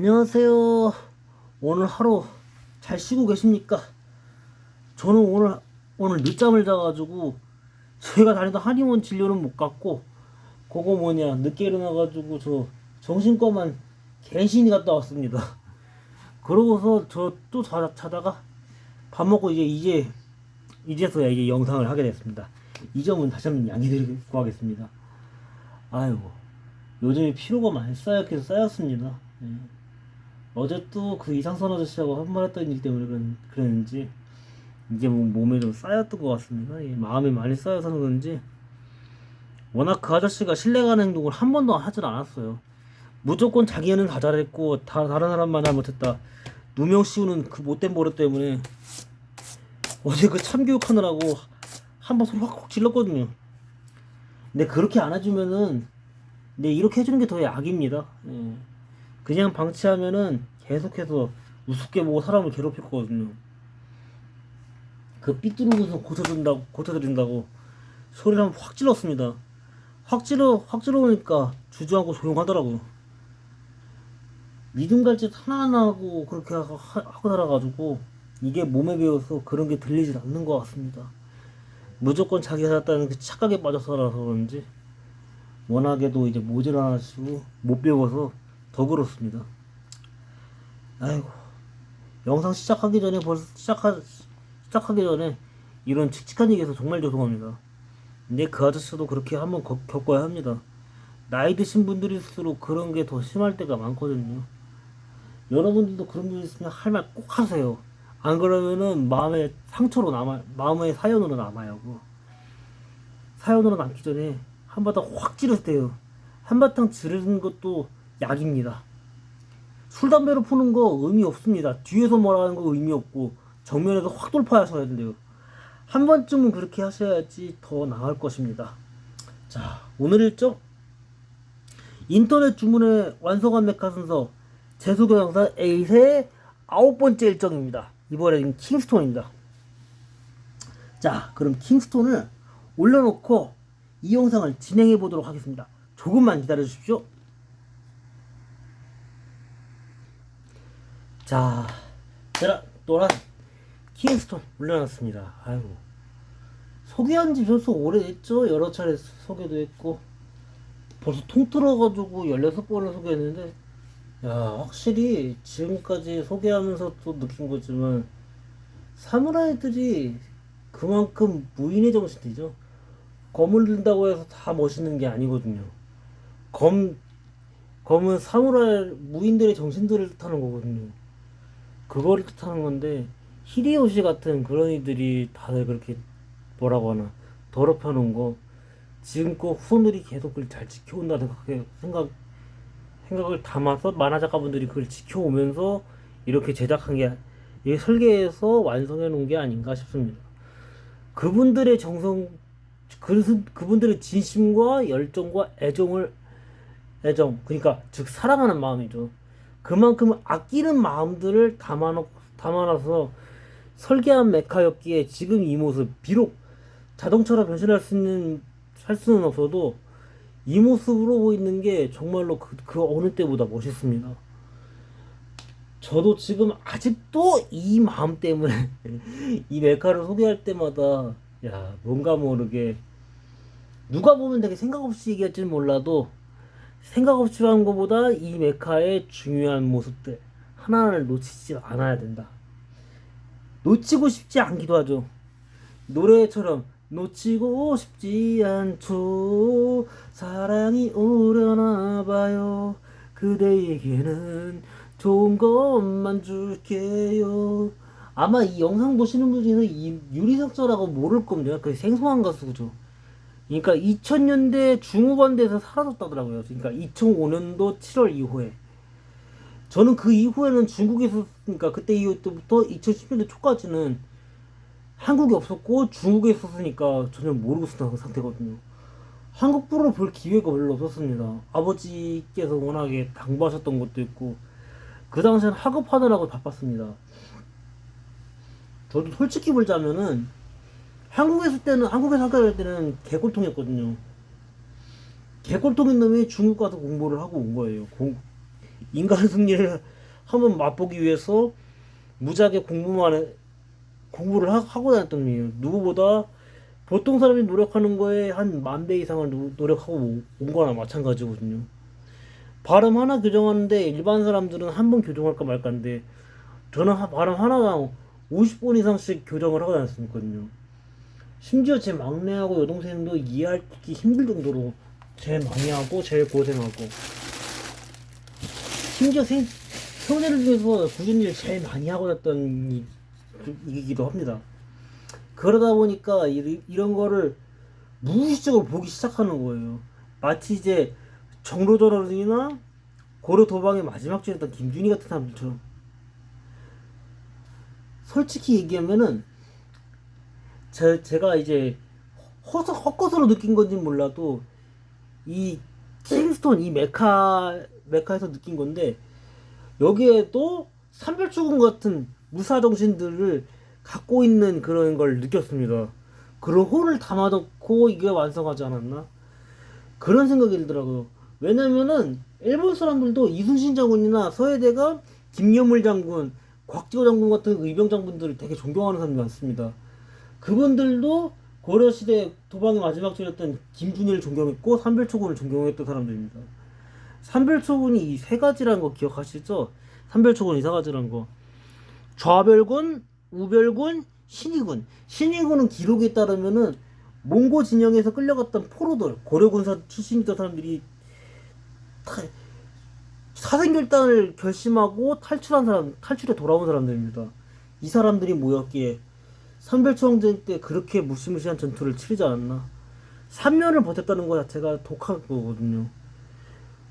안녕하세요. 오늘 하루 잘 쉬고 계십니까? 저는 오늘 늦잠을 자가지고 제가 다니던 한의원 진료는 못 갔고 그거 늦게 일어나가지고 저 정신과만 간신히 갔다 왔습니다. 그러고서 저 또 자다가 밥 먹고 이제서야 이제 영상을 하게 됐습니다. 이 점은 다시 한번 양해드리고 구하겠습니다. 아이고, 요즘에 피로가 많이 쌓였습니다. 예. 어제 또 그 이상선 아저씨하고 한 번 했던 일 때문에 그랬는지 이게 몸에 좀 쌓였던 것 같습니다. 이 마음이 많이 쌓여서 그런지 워낙 그 아저씨가 신뢰가는 행동을 한 번도 하질 않았어요. 무조건 자기는 다 잘했고 다른 사람만 잘못했다. 누명 씌우는 그 못된 버릇 때문에 어제 그 참교육하느라고 한 번 소리 확 질렀거든요. 근데 그렇게 안 해주면은 이렇게 해주는 게 더 약입니다. 예. 그냥 방치하면은 계속해서 우습게 보고 사람을 괴롭혔거든요. 그 삐뚤은 것은 고쳐드린다고 소리를 한번 확 질렀습니다. 확 질러보니까 주저하고 조용하더라고요. 믿음 갈 짓 하나하나 하고 그렇게 하고 살아가지고 이게 몸에 배어서 그런 게 들리질 않는 것 같습니다. 무조건 자기가 살았다는 그 착각에 빠져서라서 그런지 워낙에도 이제 모질라가지고 못 배워서 더 그렇습니다. 아이고, 영상 시작하기 전에 시작하기 전에 이런 칙칙한 얘기해서 정말 죄송합니다. 근데 그 아저씨도 그렇게 한번 겪어야 합니다. 나이 드신 분들일수록 그런 게 더 심할 때가 많거든요. 여러분들도 그런 분 있으면 할 말 꼭 하세요. 안 그러면은 마음의 사연으로 남아요. 사연으로 남기 전에 한바탕 확 찌르세요. 한바탕 지르는 것도 약입니다. 술 담배로 푸는 거 의미 없습니다. 뒤에서 뭐라 하는 거 의미 없고 정면에서 확 돌파하셔야 된대요. 한 번쯤은 그렇게 하셔야지 더 나을 것입니다. 자, 오늘 일정 인터넷 주문에 완성한 메카 순서 재소개 영상 A세 9번째 일정입니다. 이번엔 킹스톤입니다. 자, 그럼 킹스톤을 올려놓고 이 영상을 진행해 보도록 하겠습니다. 조금만 기다려 주십시오. 자, 제가 또한 킹스톤 올려놨습니다. 아이고, 소개한 지 벌써 오래됐죠. 여러 차례 소개도 했고 벌써 통틀어가지고 16번을 소개했는데, 야, 확실히 지금까지 소개하면서 또 느낀 거지만 사무라이들이 그만큼 무인의 정신이죠. 검을 든다고 해서 다 멋있는 게 아니거든요. 검은 사무라이 무인들의 정신들을 뜻하는 거거든요. 그거를 뜻하는 건데 히데요시 같은 그런 이들이 다들 그렇게 뭐라고 하나 더럽혀 놓은 거 지금껏 후손들이 계속 그걸 잘 지켜온다는 생각을 담아서 만화 작가분들이 그걸 지켜오면서 이렇게 제작한 게 이게 설계해서 완성해 놓은 게 아닌가 싶습니다. 그분들의 그분들의 진심과 열정과 애정, 그러니까 즉 사랑하는 마음이죠. 그만큼 아끼는 마음들을 담아놔서 설계한 메카였기에 지금 이 모습, 비록 자동차로 할 수는 없어도 이 모습으로 보이는 게 정말로 그 어느 때보다 멋있습니다. 저도 지금 아직도 이 마음 때문에 이 메카를 소개할 때마다 뭔가 모르게 누가 보면 되게 생각 없이 얘기할지는 몰라도 생각 없이 하는 것보다 이 메카의 중요한 모습들 하나를 놓치지 않아야 된다. 놓치고 싶지 않기도 하죠. 노래처럼 놓치고 싶지 않죠. 사랑이 오려나 봐요. 그대에게는 좋은 것만 줄게요. 아마 이 영상 보시는 분 중에서 이 유리석저라고 모를 겁니다. 그 생소한 가수죠. 그러니까 2000년대 중후반 돼서 사라졌다더라고요. 그러니까 2005년도 7월 이후에. 저는 그 이후에는 중국에 있었으니까 그때 이후부터 2010년대 초까지는 한국에 없었고 중국에 있었으니까 전혀 모르고 있었던 상태거든요. 한국 프로를 볼 기회가 별로 없었습니다. 아버지께서 워낙에 당부하셨던 것도 있고 그 당시엔 학업하느라고 바빴습니다. 저도 솔직히 보자면은 한국에 살갈 때는 개꼴통이었거든요. 개꼴통인 놈이 중국 가서 공부를 하고 온 거예요. 인간 승리를 한번 맛보기 위해서 무지하게 공부를 하고 다녔던 놈이에요. 누구보다 보통 사람이 노력하는 거에 한 10,000배 이상을 노력하고 온 거나 마찬가지거든요. 발음 하나 교정하는데 일반 사람들은 한 번 교정할까 말까인데 저는 발음 하나당 50번 이상씩 교정을 하고 다녔거든요. 심지어 제 막내하고 여동생도 이해하기 힘들 정도로 제일 많이 하고 제일 고생하고, 심지어 형제들 중에서 굳은 일 제일 많이 하고 다녔던 이기도 합니다. 그러다 보니까 이런 거를 무의식적으로 보기 시작하는 거예요. 마치 이제 정로전원이나 고려 도방의 마지막 주였던 김준희 같은 사람들처럼. 솔직히 얘기하면은 제가 이제 헛것으로 느낀 건지 몰라도 이 킹스톤 이 메카에서 느낀 건데, 여기에도 삼별초군 같은 무사 정신들을 갖고 있는 그런 걸 느꼈습니다. 그런 호를 담아놓고 이게 완성하지 않았나? 그런 생각이 들더라고요. 왜냐면은 일본 사람들도 이순신 장군이나 서해대가 김여물 장군, 곽지호 장군 같은 의병 장군들을 되게 존경하는 사람이 많습니다. 그분들도 고려시대 도방의 마지막 절이었던 김준희를 존경했고 삼별초군을 존경했던 사람들입니다. 삼별초군이 이 세 가지라는 거 기억하시죠? 삼별초군 이 세 가지라는 거. 좌별군, 우별군, 신의군. 신의군은 기록에 따르면은 몽고 진영에서 끌려갔던 포로들, 고려군사 출신이던 사람들이 사생결단을 결심하고 탈출해 돌아온 사람들입니다. 이 사람들이 모였기에 삼별초항전 때 그렇게 무시무시한 전투를 치르지 않았나. 3년을 버텼다는 것 자체가 독한 거거든요.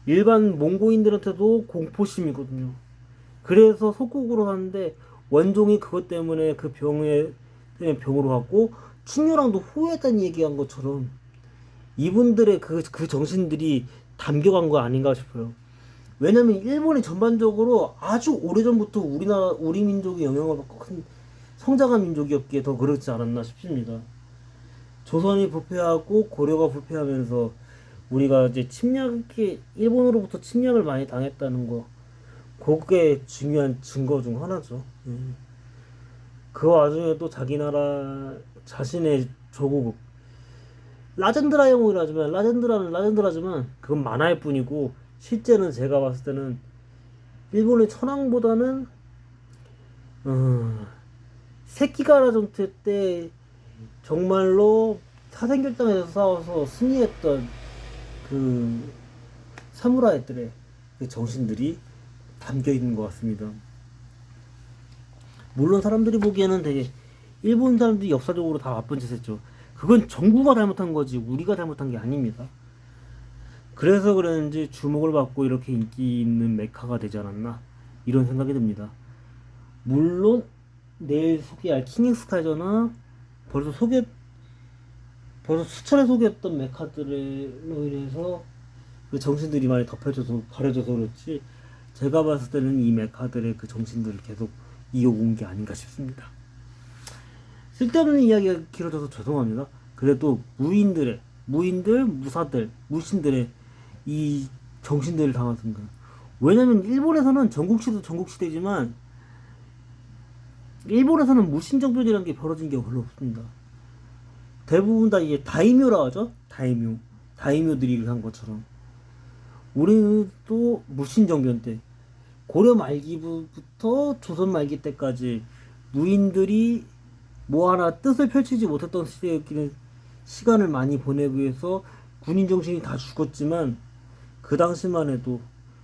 일반 몽고인들한테도 공포심이거든요. 그래서 속국으로 하는데 원종이 그것 때문에 그 병으로 갔고 충효랑도 후회했다는 얘기한 것처럼 이분들의 그 정신들이 담겨간 거 아닌가 싶어요. 왜냐면 일본이 전반적으로 아주 오래전부터 우리 민족의 영향을 받고 큰 성장한 민족이었기에 더 그렇지 않았나 싶습니다. 조선이 부패하고 고려가 부패하면서 우리가 이제 일본으로부터 침략을 많이 당했다는 거, 그게 중요한 증거 중 하나죠. 그 와중에도 자기 나라 자신의 조국, 라젠드라 영웅이라지만 라젠드라지만 그건 만화일 뿐이고 실제는 제가 봤을 때는 일본의 천황보다는 새끼가라 전투 때 정말로 사생결단에서 싸워서 승리했던 그 사무라이들의 그 정신들이 담겨 있는 것 같습니다. 물론 사람들이 보기에는 되게 일본 사람들이 역사적으로 다 나쁜 짓 했죠. 그건 정부가 잘못한 거지 우리가 잘못한 게 아닙니다. 그래서 그런지 주목을 받고 이렇게 인기 있는 메카가 되지 않았나 이런 생각이 듭니다. 물론 내일 소개할 킹엑스카이저나 벌써 수차례 소개했던 메카들로 인해서 그 정신들이 많이 가려져서 그렇지, 제가 봤을 때는 이 메카들의 그 정신들을 계속 이어온 게 아닌가 싶습니다. 쓸데없는 이야기가 길어져서 죄송합니다. 그래도 무인들, 무사들, 무신들의 이 정신들을 담았습니다. 왜냐면 일본에서는 전국시도 전국시대지만 일본에서는 무신정변이라는 게 벌어진 게 별로 없습니다. 대부분 다 이게 다이묘라 하죠. 다이묘들이 한 것처럼 우리는 또 무신정변 때, 고려 말기부터 조선 말기 때까지 무인들이 뭐 하나 뜻을 펼치지 못했던 시대였기는 시간을 많이 보내기 위해서 군인 정신이 다 죽었지만 그 당시만 해도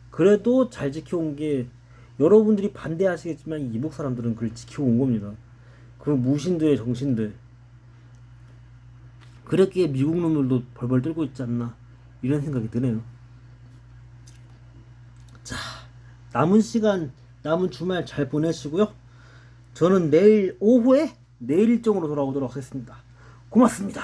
그래도 잘 지켜온 게, 여러분들이 반대하시겠지만 이북 사람들은 그걸 지켜온 겁니다. 그 무신들의 정신들. 그랬기에 미국 놈들도 벌벌 떨고 있지 않나 이런 생각이 드네요. 자, 남은 주말 잘 보내시고요. 저는 내일 오후에 내일 일정으로 돌아오도록 하겠습니다. 고맙습니다.